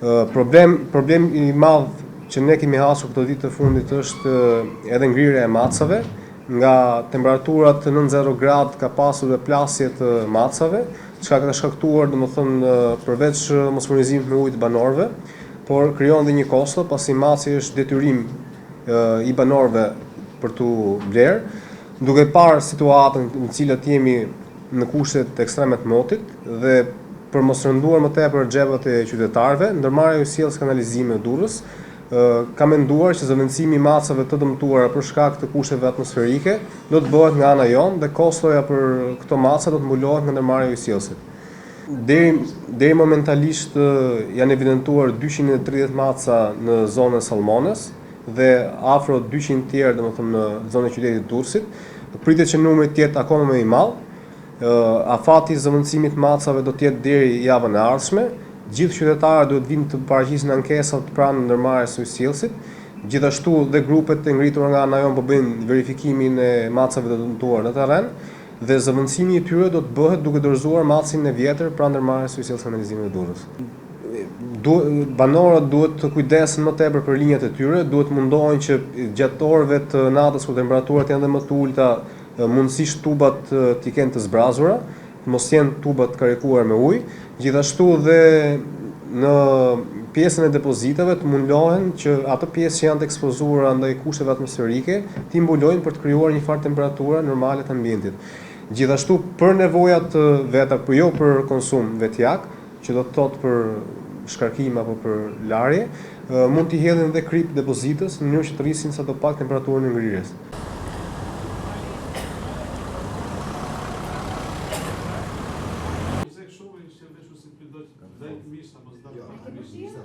Problem i madh që ne kemi hasur këto ditë të fundit është edhe ngrirja e macave, nga temperaturat 90 gradë ka pasur dhe plasje të macave, çka ka shkaktuar domethënë përveç mosfurnizimit me ujë të banorëve, por krijon dhe një kosto, pasi maci është detyrim i banorëve për tu blerë, duke parë situatën në cilat jemi në kushtet ekstreme të motit dhe për mos rënduar më tepër xhepat e qytetarëve, ndërmarrja e sjelljes kanalizime e Durrës ka menduar që zëvendësimi i macave të dëmtuara për shkak të kushteve atmosferike do të bëhet nga ana jonë dhe kostoja për këto maca do të mbulohet nga ndërmarrja e sjellësit. Deri momentalisht janë evidentuar 230 maca në zonën e Sallmonës dhe afro 200 tjerë domethënë në zonën e qytetit Durrësit. Pritet që numri të jetë akoma më i madh. Afati i zëvendësimit të macave do të jetë deri javën e ardhshme. Gjithë qytetarët duhet vinë të paraqiten ankesat pranë ndërmarrjes së sjellësit. Gjithashtu dhe grupet e ngritura nga ana jonë po bëjnë verifikimin e macave të dëmtuar në terren dhe zëvendësimi i tyre do të bëhet duke dorëzuar macin e vjetër pranë ndërmarrjes së sjelljes kanalizimit të Durrës. Banorët duhet të kujdesen më tepër për linjat e tyre, duhet mundohen që gjatë orëve të natës kur temperaturat janë dhe më të ulta, mundësisht tubat t'i kenë të zbrazura, mos jenë tubat karikuar me ujë, gjithashtu dhe në pjesën e depozitave të mundohen që ato pjesë që janë të ekspozuara ndaj kushteve atmosferike t'i mbulojnë për të krijuar një farë temperature normale të ambientit. Gjithashtu për nevojat veta, por jo për konsum vetjak, që do të thotë për shkarkim apo për larje, mund t'i hedhin dhe krip depozitës në mënyrë që të rrisin sadopak temperaturën e ngrirjes.